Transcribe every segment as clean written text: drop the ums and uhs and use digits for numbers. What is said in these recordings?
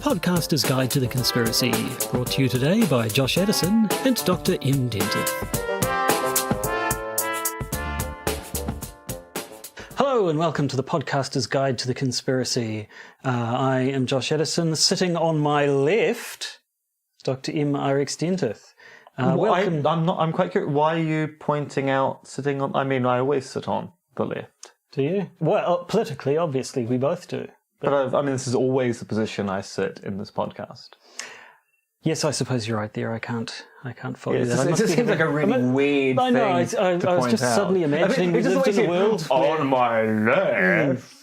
Podcaster's Guide to the Conspiracy, brought to you today by Josh Edison and Dr. M. Dentith. Hello and welcome to the Podcaster's Guide to the Conspiracy. I am Josh Edison. Sitting on my left, Dr. M. RX Dentith. Welcome. I'm quite curious. Why are you pointing out sitting on? I mean, I always sit on the left. Do you? Well, politically, obviously, we both do. But this is always the position I sit in this podcast. Yes, I suppose you're right there. I can't follow that. It just seems like a really weird thing. I was just suddenly imagining we lived in a world on my left.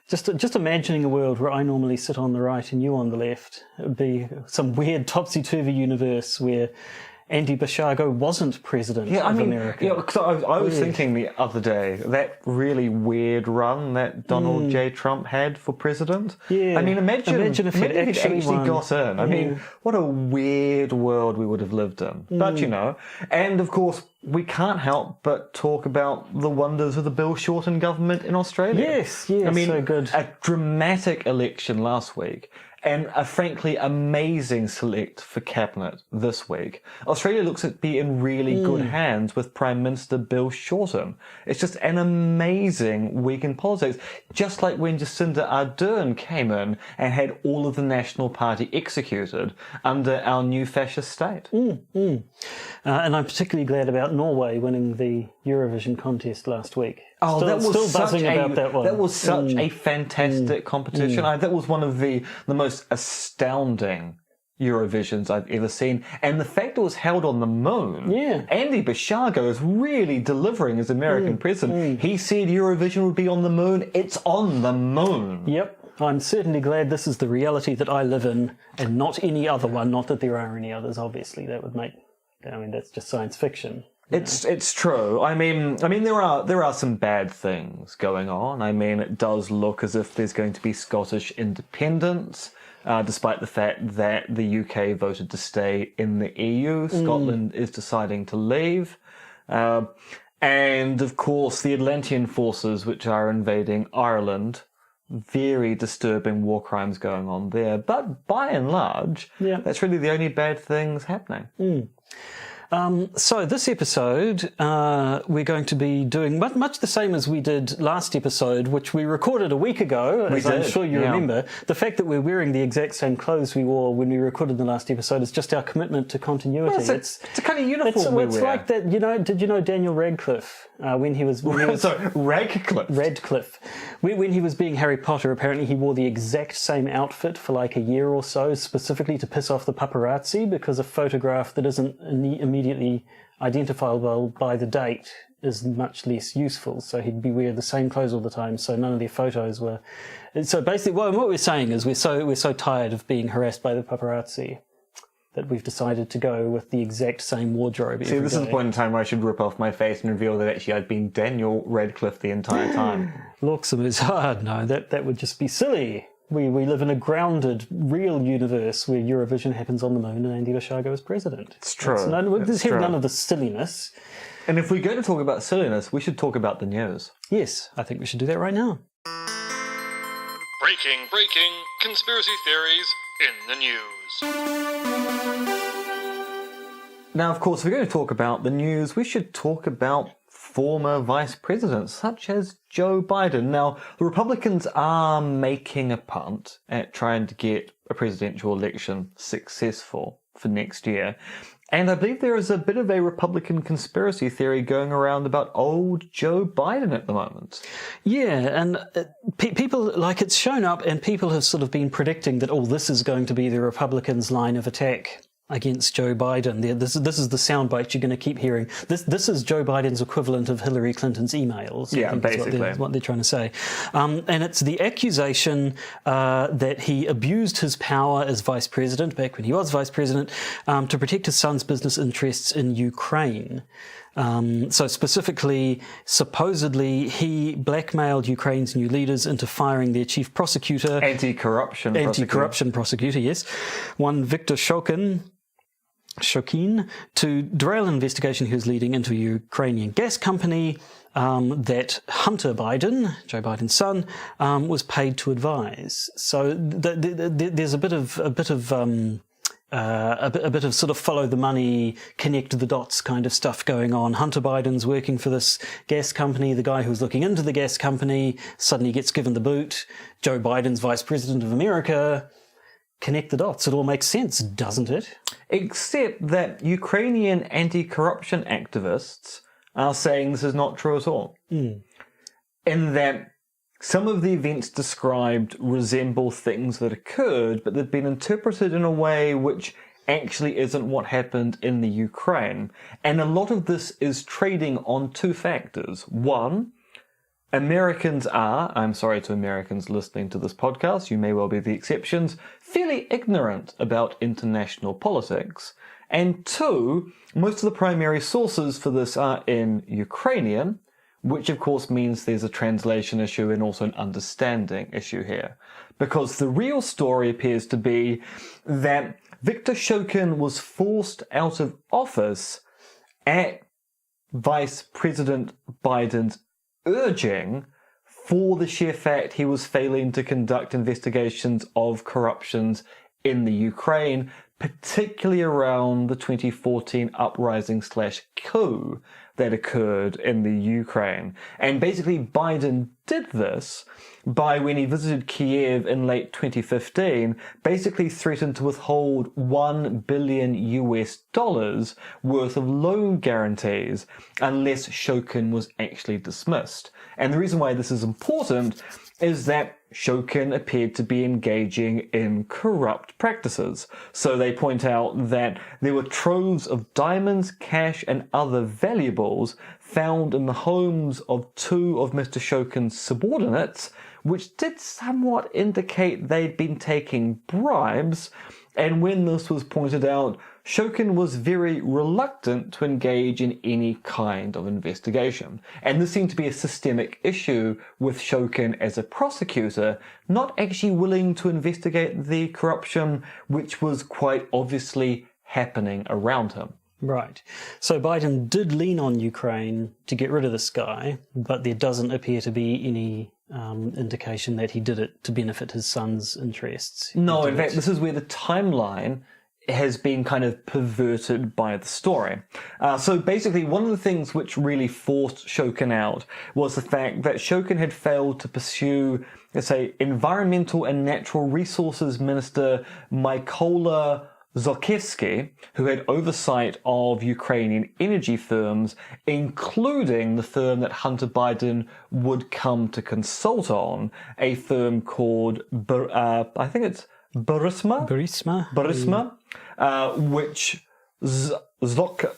Just imagining a world where I normally sit on the right and you on the left. It would be some weird topsy-turvy universe where Andy Basiago wasn't president of America. Yeah, because I was thinking the other day, that really weird run that Donald J. Trump had for president. Yeah. I mean, imagine if he'd actually won. got in. I mean, what a weird world we would have lived in. But, and of course, we can't help but talk about the wonders of the Bill Shorten government in Australia. Yes, I mean, so good. A dramatic election last week and a frankly amazing select for cabinet this week. Australia looks to be in really good hands with Prime Minister Bill Shorten. It's just an amazing week in politics. Just like when Jacinda Ardern came in and had all of the National Party executed under our new fascist state. And I'm particularly glad about Norway winning the Eurovision contest last week. Oh, that was buzzing about that one. That was such a fantastic competition. That was one of the most astounding Eurovisions I've ever seen. And the fact it was held on the moon. Yeah. Andy Basiago is really delivering as American president. He said Eurovision would be on the moon. It's on the moon. Yep. I'm certainly glad this is the reality that I live in and not any other one. Not that there are any others, obviously. That would make... that's just science fiction. It's true. I mean there are some bad things going on. I mean, it does look as if there's going to be Scottish independence, despite the fact that the UK voted to stay in the EU. Scotland is deciding to leave. And of course the Atlantean forces which are invading Ireland. Very disturbing war crimes going on there. But by and large, that's really the only bad things happening. So this episode, we're going to be doing much the same as we did last episode, which we recorded a week ago, as I'm sure you remember. The fact that we're wearing the exact same clothes we wore when we recorded the last episode is just our commitment to continuity. Well, it's a kind of uniform it's like that, did you know Daniel Radcliffe, when he was... Sorry, Radcliffe. When he was being Harry Potter, apparently he wore the exact same outfit for like a year or so, specifically to piss off the paparazzi, because a photograph that isn't immediately identifiable by the date is much less useful. So he'd be wearing the same clothes all the time, so none of their photos were... So basically what we're saying is we're so tired of being harassed by the paparazzi that we've decided to go with the exact same wardrobe every this day. is the point in time where I should rip off my face and reveal that actually I'd been Daniel Radcliffe the entire time. Looks is hard. No, that would just be silly. We live in a grounded, real universe where Eurovision happens on the moon and Andy Basiago is president. It's true. There's none of the silliness. And if we're going to talk about silliness, we should talk about the news. Yes, I think we should do that right now. Breaking conspiracy theories in the news. Now, of course, if we're going to talk about the news, we should talk about former vice presidents, such as Joe Biden. Now, the Republicans are making a punt at trying to get a presidential election successful for next year. And I believe there is a bit of a Republican conspiracy theory going around about old Joe Biden at the moment. Yeah, and people, it's shown up and people have sort of been predicting that, this is going to be the Republicans' line of attack against Joe Biden. This is the soundbite you're going to keep hearing. This is Joe Biden's equivalent of Hillary Clinton's emails. Yeah, basically. What they're trying to say. And it's the accusation that he abused his power as vice president, back when he was vice president, to protect his son's business interests in Ukraine. So specifically, supposedly, he blackmailed Ukraine's new leaders into firing their chief prosecutor. Anti-corruption prosecutor, yes. One Viktor Shokin. Shokin to derail an investigation he was leading into a Ukrainian gas company that Hunter Biden, Joe Biden's son, was paid to advise. So there's a bit of sort of follow the money, connect the dots kind of stuff going on. Hunter Biden's working for this gas company. The guy who's looking into the gas company suddenly gets given the boot. Joe Biden's vice president of America. Connect the dots. It all makes sense, doesn't it? Except that Ukrainian anti-corruption activists are saying this is not true at all. In that some of the events described resemble things that occurred, but they've been interpreted in a way which actually isn't what happened in the Ukraine. And a lot of this is trading on two factors. One, Americans are, I'm sorry to Americans listening to this podcast, you may well be the exceptions, fairly ignorant about international politics. And two, most of the primary sources for this are in Ukrainian, which of course means there's a translation issue and also an understanding issue here. Because the real story appears to be that Viktor Shokin was forced out of office at Vice President Biden's urging for the sheer fact he was failing to conduct investigations of corruptions in the Ukraine, particularly around the 2014 uprising/coup that occurred in the Ukraine. And basically Biden did this by, when he visited Kiev in late 2015, basically threatened to withhold $1 billion worth of loan guarantees unless Shokin was actually dismissed. And the reason why this is important is that Shokin appeared to be engaging in corrupt practices. So they point out that there were troves of diamonds, cash, and other valuables found in the homes of two of Mr. Shokin's subordinates, which did somewhat indicate they'd been taking bribes. And when this was pointed out, Shokin was very reluctant to engage in any kind of investigation. And this seemed to be a systemic issue with Shokin as a prosecutor, not actually willing to investigate the corruption which was quite obviously happening around him. Right. So Biden did lean on Ukraine to get rid of this guy, but there doesn't appear to be any indication that he did it to benefit his son's interests. No, in fact, this is where the timeline has been kind of perverted by the story. So basically, one of the things which really forced Shokin out was the fact that Shokin had failed to pursue, let's say, Environmental and Natural Resources Minister Mykola Zlochevsky, who had oversight of Ukrainian energy firms, including the firm that Hunter Biden would come to consult on, a firm called, I think it's Burisma, which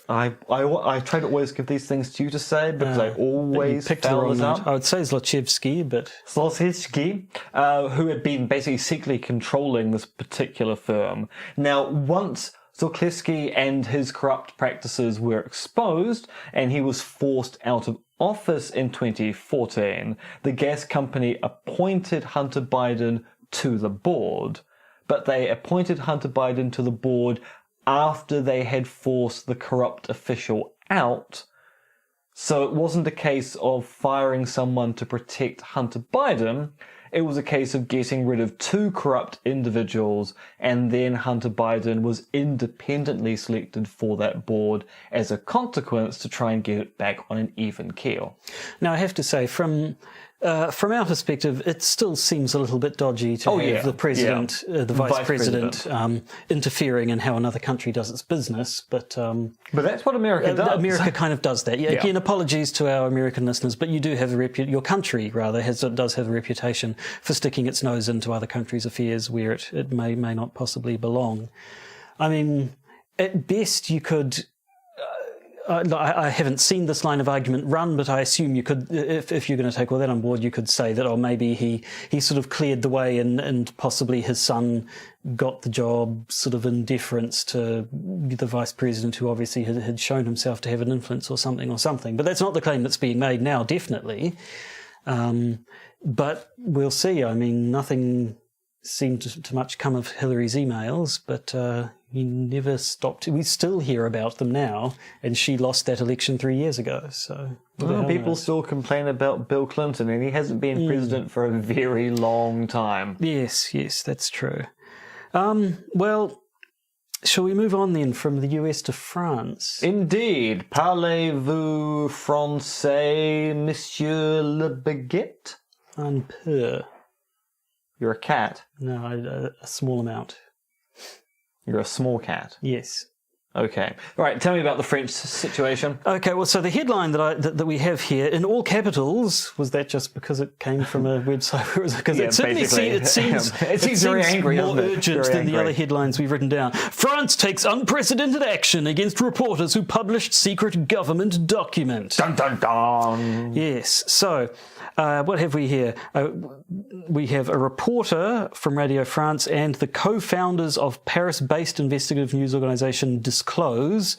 I try to always give these things to you to say because I always foul this up. I would say Zlochevsky, but Zlochevsky, who had been basically secretly controlling this particular firm. Now, once Zlochevsky and his corrupt practices were exposed, and he was forced out of office in 2014, the gas company appointed Hunter Biden to the board. But they appointed Hunter Biden to the board after they had forced the corrupt official out. So it wasn't a case of firing someone to protect Hunter Biden. It was a case of getting rid of two corrupt individuals, and then Hunter Biden was independently selected for that board as a consequence to try and get it back on an even keel. Now, I have to say, from our perspective, it still seems a little bit dodgy to have the president, the vice president, interfering in how another country does its business. But that's what America does. America kind of does that. Yeah. Again, apologies to our American listeners, but you do have your country rather does have a reputation for sticking its nose into other countries' affairs where it may not possibly belong. I mean, at best you could. I haven't seen this line of argument run, but I assume you could, if you're going to take all that on board, you could say that, maybe he sort of cleared the way and possibly his son got the job sort of in deference to the vice president, who obviously had shown himself to have an influence or something. But that's not the claim that's being made now, definitely. But we'll see. I mean, nothing seem to much come of Hillary's emails, but he never stopped. We still hear about them now, and she lost that election 3 years ago. So people still complain about Bill Clinton, and he hasn't been president for a very long time. Yes, that's true. Well, shall we move on then from the US to France? Indeed. Parlez-vous français, monsieur le baguette? Un peu. You're a cat. No, a small amount. You're a small cat. Yes. Okay. All right, tell me about the French situation. Okay, well, so the headline that we have here, in all capitals, was that just because it came from a website? Because Yeah, it certainly seems very angry, more doesn't it? urgent Very than the angry. other headlines we've written down. France takes unprecedented action against reporters who published secret government document. Dun, dun, dun. Yes, so what have we here? We have a reporter from Radio France and the co-founders of Paris-based investigative news organisation Disclose.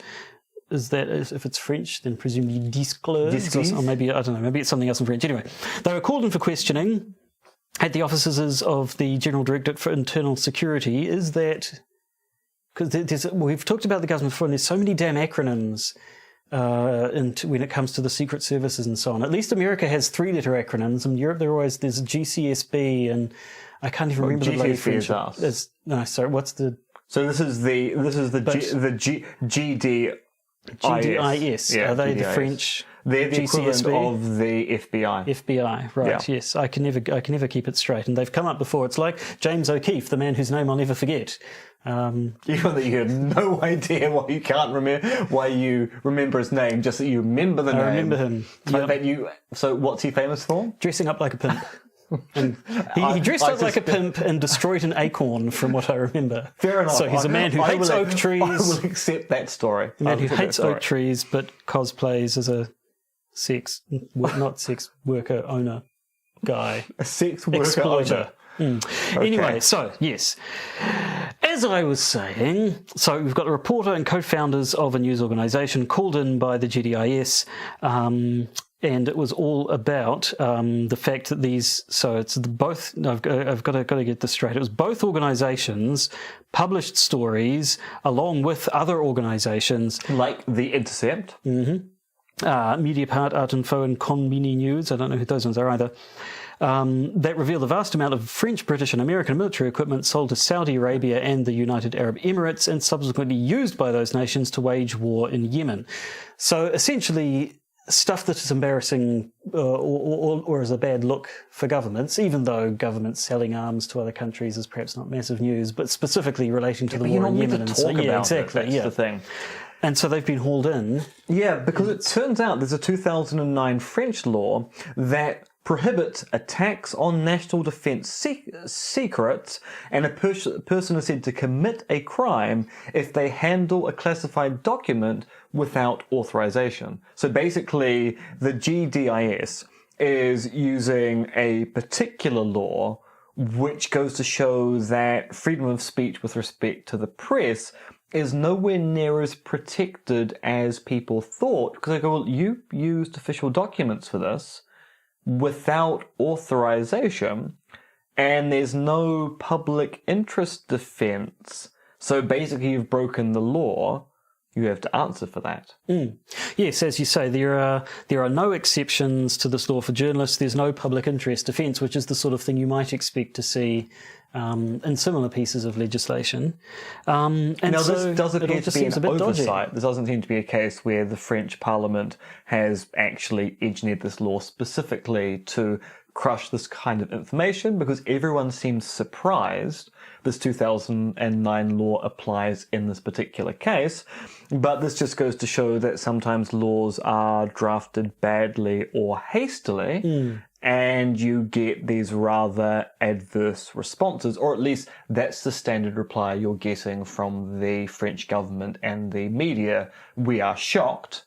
Is that, if it's French, then presumably disclose? Or maybe, I don't know, maybe it's something else in French. Anyway, they were called in for questioning at the offices of the General Directorate for Internal Security. Is that... Because we've talked about the government before, and there's so many damn acronyms when it comes to the secret services and so on. At least America has 3-letter acronyms. In Europe, there's GCSB, and I can't even remember the bloody French. No, sorry. What's the? So this is the GDIS. GDIS. Yeah, Are they GDIS. the French? They're the equivalent GCSB? of the FBI. FBI, right? Yeah. Yes, I can never keep it straight, and they've come up before. It's like James O'Keefe, the man whose name I'll never forget. Even though you have no idea why you can't remember, why you remember his name, just that you remember the name. I remember him. So what's he famous for? Dressing up like a pimp. And he dressed up like a pimp and destroyed an acorn, from what I remember. Fair enough. So he's a man who hates oak trees. I will accept that story. A man who hates oak trees but cosplays as a not sex worker owner guy. A sex worker Exploiter. owner. Okay. Anyway, so, yes. As I was saying, so we've got a reporter and co-founders of a news organisation called in by the GDIS, and it was all about the fact that these... So it's both... I've got to get this straight. It was both organisations published stories along with other organisations. Like The Intercept. Mediapart, Art Info and Conbini News. I don't know who those ones are either. That reveal the vast amount of French, British and American military equipment sold to Saudi Arabia and the United Arab Emirates and subsequently used by those nations to wage war in Yemen. So essentially stuff that is embarrassing or is a bad look for governments, even though governments selling arms to other countries is perhaps not massive news, but specifically relating to the war in Yemen. That's the thing. And so they've been hauled in. Yeah, because it turns out there's a 2009 French law that prohibits attacks on national defence secrets, and a person is said to commit a crime if they handle a classified document without authorization. So basically, the GDIS is using a particular law which goes to show that freedom of speech with respect to the press is nowhere near as protected as people thought. Because they go, well, you used official documents for this without authorization, and there's no public interest defense. So basically, you've broken the law. You have to answer for that. Yes, as you say, there are no exceptions to this law for journalists. There's no public interest defence, which is the sort of thing you might expect to see in similar pieces of legislation. And now, so this does appear to be an dodgy. oversight. This doesn't seem to be a case where the French Parliament has actually engineered this law specifically to crush this kind of information, because everyone seems surprised this 2009 law applies in this particular case. But this just goes to show that sometimes laws are drafted badly or hastily, and you get these rather adverse responses, or at least that's the standard reply you're getting from the French government and the media. We are shocked.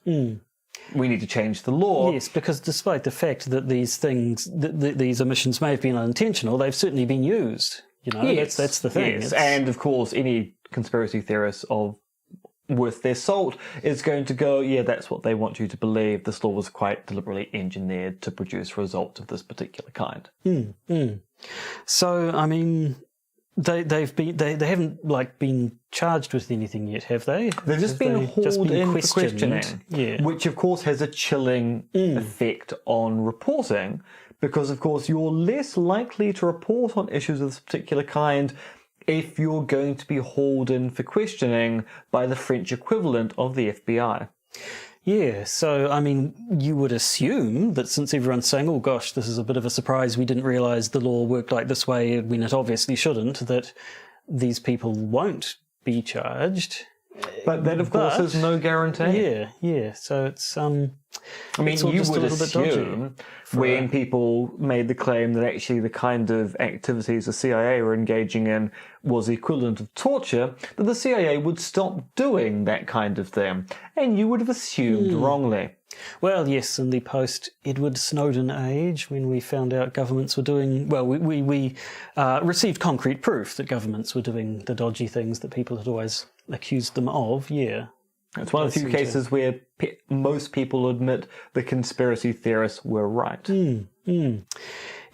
We need to change the law. Yes, because despite the fact that these things, these omissions may have been unintentional, they've certainly been used. You know, yes, that's the thing. Yes, and of course, any conspiracy theorists of worth their salt is going to go, yeah, that's what they want you to believe. This law was quite deliberately engineered to produce results of this particular kind. So, I mean, they haven't like been charged with anything yet, have they? They've just been hauled in for questioning, which of course has a chilling effect on reporting, because of course you're less likely to report on issues of this particular kind if you're going to be hauled in for questioning by the French equivalent of the FBI. Yeah, so, I mean, you would assume that since everyone's saying, oh gosh, this is a bit of a surprise, we didn't realise the law worked like this way when it obviously shouldn't, that these people won't be charged. But that, of course, is no guarantee. Yeah, so it's... I mean, you would assume when people made the claim that actually the kind of activities the CIA were engaging in was the equivalent of torture, that the CIA would stop doing that kind of thing. And you would have assumed wrongly. Well, yes, in the post-Edward Snowden age, when we found out governments were doing... Well, we received concrete proof that governments were doing the dodgy things that people had always accused them of, yeah. It's one of the few cases where most people admit the conspiracy theorists were right.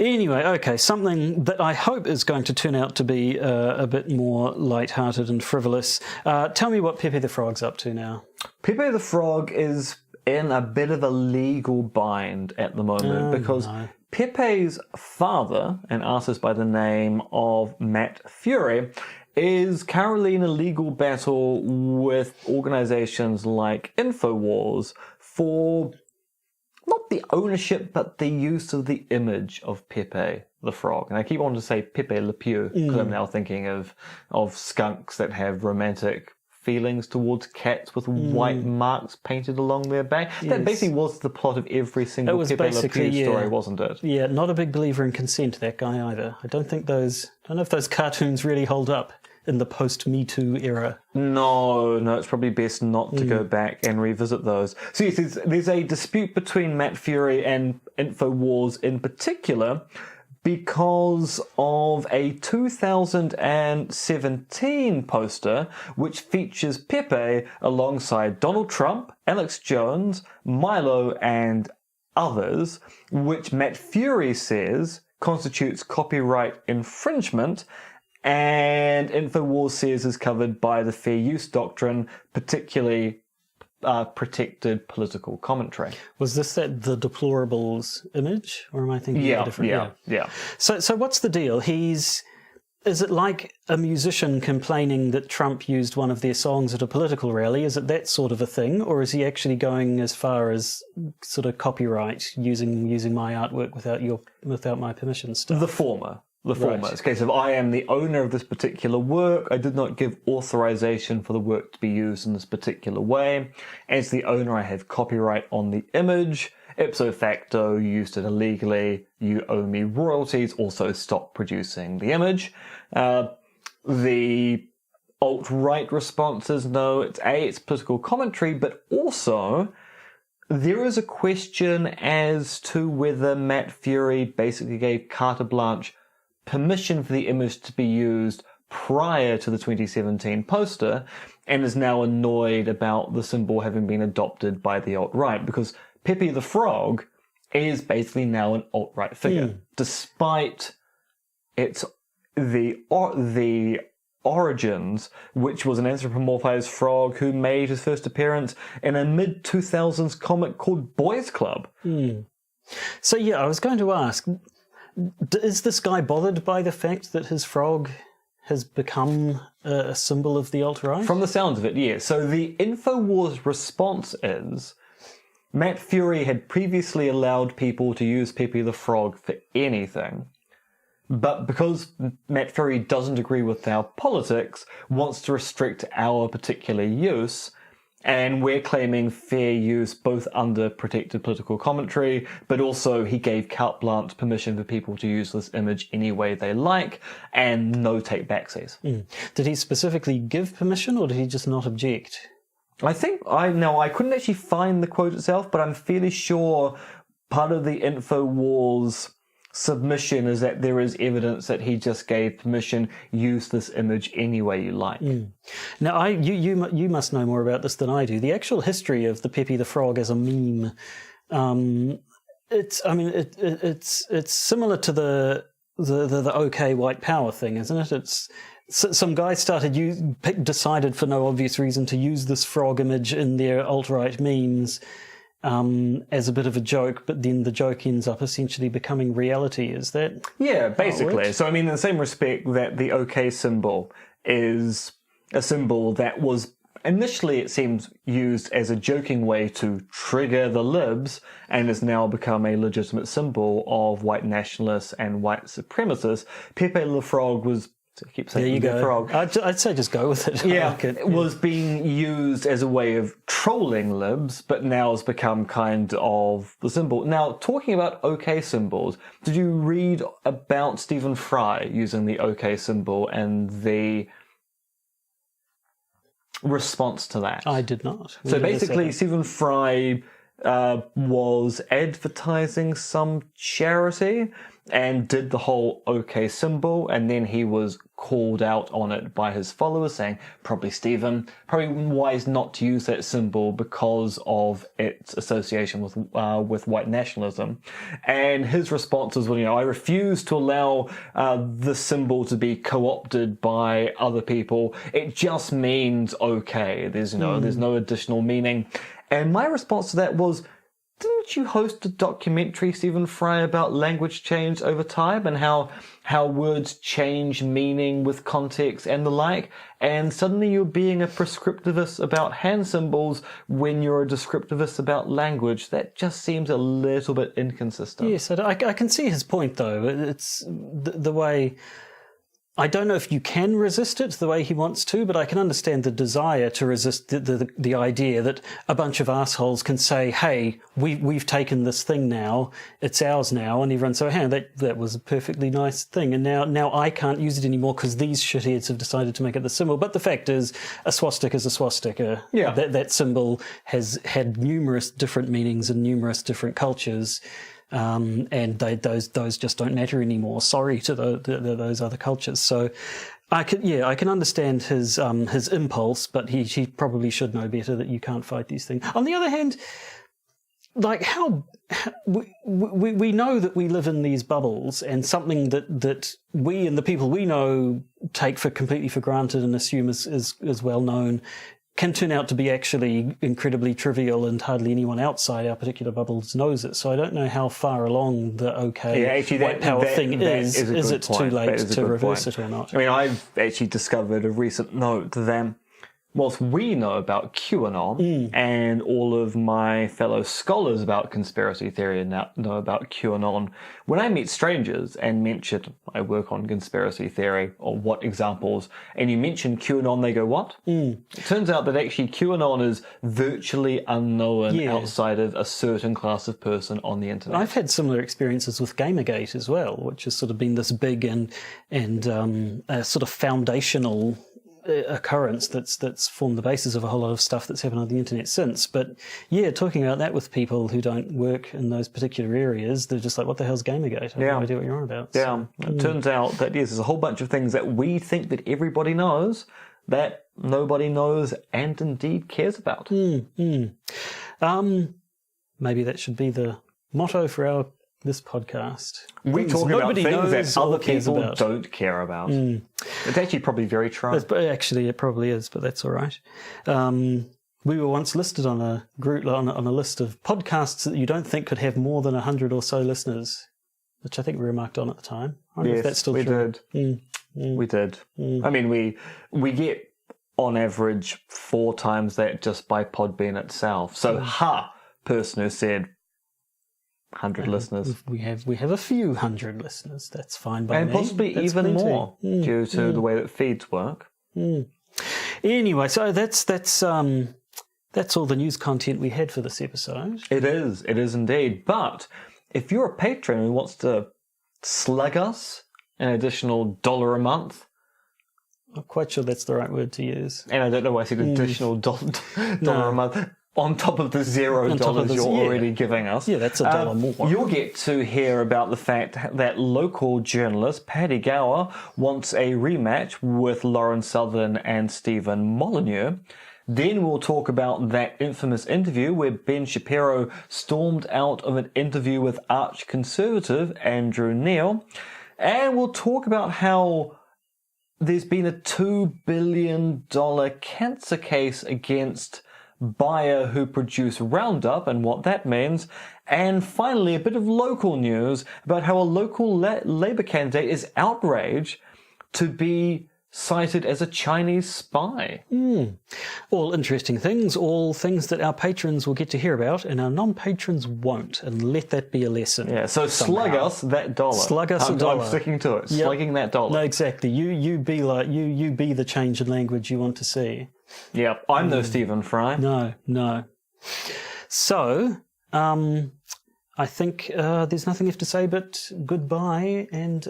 Anyway, okay, something that I hope is going to turn out to be a bit more light-hearted and frivolous. Tell me what Pepe the Frog's up to now. Pepe the Frog is in a bit of a legal bind at the moment because Pepe's father, an artist by the name of Matt Fury, is currently in a legal battle with organisations like InfoWars for not the ownership but the use of the image of Pepe the Frog. And I keep wanting to say Pepe Le Pew because I'm now thinking of skunks that have romantic feelings towards cats with white marks painted along their back. Yes. That basically was the plot of every single Pepe Le Pew story, wasn't it? Yeah, not a big believer in consent, that guy either. I don't know if those cartoons really hold up in the post-Me Too era. No, it's probably best not to go back and revisit those. So yes, there's a dispute between Matt Fury and InfoWars in particular because of a 2017 poster which features Pepe alongside Donald Trump, Alex Jones, Milo and others, which Matt Fury says constitutes copyright infringement, and InfoWars says is covered by the fair use doctrine, particularly protected political commentary. Was this the Deplorables image, or am I thinking of a different? Yeah. So what's the deal? Is it like a musician complaining that Trump used one of their songs at a political rally? Is it that sort of a thing, or is he actually going as far as sort of copyright, using my artwork without my permission stuff? The former. It's a case of I am the owner of this particular work. I did not give authorization for the work to be used in this particular way. As the owner, I have copyright on the image. Ipso facto, you used it illegally. You owe me royalties. Also, stop producing the image. The alt-right response is no. It's political commentary, but also there is a question as to whether Matt Fury basically gave carte blanche permission for the image to be used prior to the 2017 poster, and is now annoyed about the symbol having been adopted by the alt-right, because Pepe the Frog is basically now an alt-right figure, despite the origins, which was an anthropomorphized frog who made his first appearance in a mid-2000s comic called Boys Club. So yeah, I was going to ask, is this guy bothered by the fact that his frog has become a symbol of the alt-right? From the sounds of it, yeah. So the InfoWars response is Matt Fury had previously allowed people to use Pepe the Frog for anything, but because Matt Fury doesn't agree with our politics, wants to restrict our particular use, and we're claiming fair use both under protected political commentary, but also he gave carte blanche permission for people to use this image any way they like, and no take-backsies. Did he specifically give permission, or did he just not object? I couldn't actually find the quote itself, but I'm fairly sure part of the InfoWars submission is that there is evidence that he just gave permission, use this image any way you like. Now, you must know more about this than I do. The actual history of the Pepe the Frog as a meme, it's similar to the okay white power thing, isn't it? It's some guy decided for no obvious reason to use this frog image in their alt-right memes as a bit of a joke, but then the joke ends up essentially becoming reality. Is that? Yeah, basically. So, I mean, in the same respect that the OK symbol is a symbol that was initially, it seems, used as a joking way to trigger the libs and has now become a legitimate symbol of white nationalists and white supremacists. Pepe Le Frog was... I keep saying there you go. Frog. I'd say just go with it. Yeah, it was being used as a way of trolling libs, but now has become kind of the symbol. Now, talking about OK symbols, did you read about Stephen Fry using the OK symbol and the response to that? I did not. So basically, Stephen Fry was advertising some charity and did the whole OK symbol, and then he was called out on it by his followers saying, probably wise not to use that symbol because of its association with white nationalism. And his responses were, I refuse to allow the symbol to be co-opted by other people. It just means okay. There's no additional meaning. And my response to that was, didn't you host a documentary, Stephen Fry, about language change over time and how words change meaning with context and the like? And suddenly you're being a prescriptivist about hand symbols when you're a descriptivist about language. That just seems a little bit inconsistent. Yes, I can see his point, though. It's the way... I don't know if you can resist it the way he wants to, but I can understand the desire to resist the idea that a bunch of assholes can say, hey, we've taken this thing now, it's ours now, and everyone say, hey, that was a perfectly nice thing, and now I can't use it anymore because these shitheads have decided to make it the symbol. But the fact is, a swastika is a swastika. Yeah. That symbol has had numerous different meanings in numerous different cultures. And those just don't matter anymore. Sorry to those other cultures. So I can understand his impulse, but he probably should know better that you can't fight these things. On the other hand, like how we know that we live in these bubbles, and something that we and the people we know take completely for granted and assume is well known can turn out to be actually incredibly trivial, and hardly anyone outside our particular bubbles knows it. So I don't know how far along the white power thing is. Is it too late to reverse it or not? I mean, I've actually discovered a recent note that whilst we know about QAnon, and all of my fellow scholars about conspiracy theory now know about QAnon, when I meet strangers and mention I work on conspiracy theory or what examples, and you mention QAnon, they go, what? It turns out that actually QAnon is virtually unknown outside of a certain class of person on the internet. I've had similar experiences with Gamergate as well, which has sort of been this big and sort of foundational occurrence that's formed the basis of a whole lot of stuff that's happened on the internet since. But yeah, talking about that with people who don't work in those particular areas, they're just like, what the hell's Gamergate? I have no idea what you're on about. Yeah, it turns out that there's a whole bunch of things that we think that everybody knows that nobody knows and indeed cares about. Maybe that should be the motto for this podcast. We talk about things that other people don't care about. It's actually probably very true. Actually, it probably is, but that's all right. We were once listed on a group on a list of podcasts that you don't think could have more than 100 or so listeners, which I think we remarked on at the time. I wonder if that's still true. We did. I mean, we get on average 4 times that just by Podbean itself. So, person who said 100 listeners. We have a few hundred listeners. That's fine by me. And possibly that's even more due to the way that feeds work. Anyway, so that's all the news content we had for this episode. It is indeed. But if you're a patron who wants to slug us an additional $1 a month, I'm not quite sure that's the right word to use. And I don't know why I said additional $1 a month. On top of the $0 you're already giving us. Yeah, that's $1 more. You'll get to hear about the fact that local journalist Paddy Gower wants a rematch with Lauren Southern and Stephen Molyneux. Then we'll talk about that infamous interview where Ben Shapiro stormed out of an interview with arch-conservative Andrew Neil. And we'll talk about how there's been a $2 billion cancer case against Bayer who produce Roundup and what that means. And finally, a bit of local news about how a local Labour candidate is outraged to be cited as a Chinese spy. All interesting things, all things that our patrons will get to hear about and our non-patrons won't, and let that be a lesson. Yeah, so slug us that dollar. Slug us a dollar. I'm sticking to it. Yep. Slugging that dollar. No, exactly. You be like you be the change in language you want to see. Yep, I'm no Stephen Fry. No. So, I think there's nothing left to say but goodbye and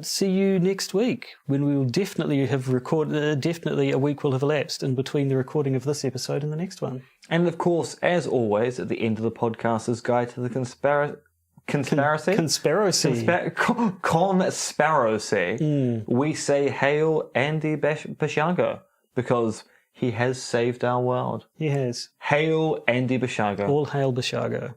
see you next week when we will definitely have recorded. Definitely a week will have elapsed in between the recording of this episode and the next one. And of course, as always, at the end of the podcast is Guide to the Conspiracy. Conspiracy. We say hail Andy Basiago because he has saved our world. He has. Hail Andy Basiago. All hail Basiago.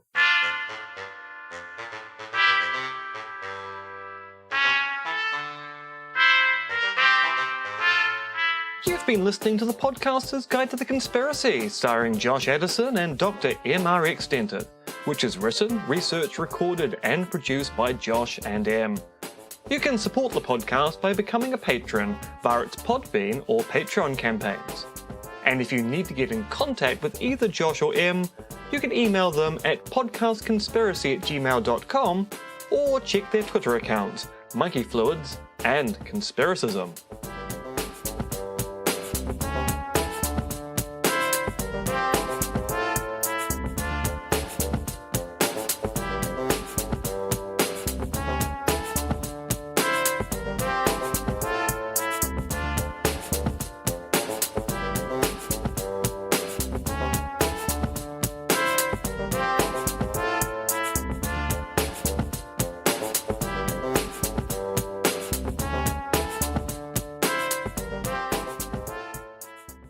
You've been listening to the Podcaster's Guide to the Conspiracy, starring Josh Addison and Dr. MRX Denton, which is written, researched, recorded, and produced by Josh and M. You can support the podcast by becoming a patron via its Podbean or Patreon campaigns. And if you need to get in contact with either Josh or M, you can email them at podcastconspiracy@gmail.com or check their Twitter accounts, Monkey Fluids and Conspiracism.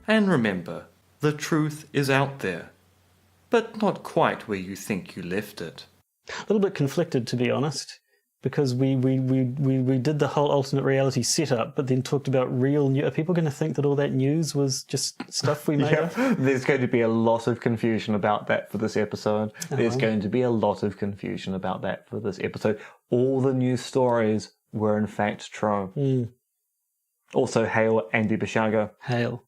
And remember, the truth is out there, but not quite where you think you left it. A little bit conflicted, to be honest, because we did the whole alternate reality setup, but then talked about real news. Are people going to think that all that news was just stuff we made up? There's going to be a lot of confusion about that for this episode. There's going to be a lot of confusion about that for this episode. All the news stories were in fact true. Also, hail Andy Basiago. Hail.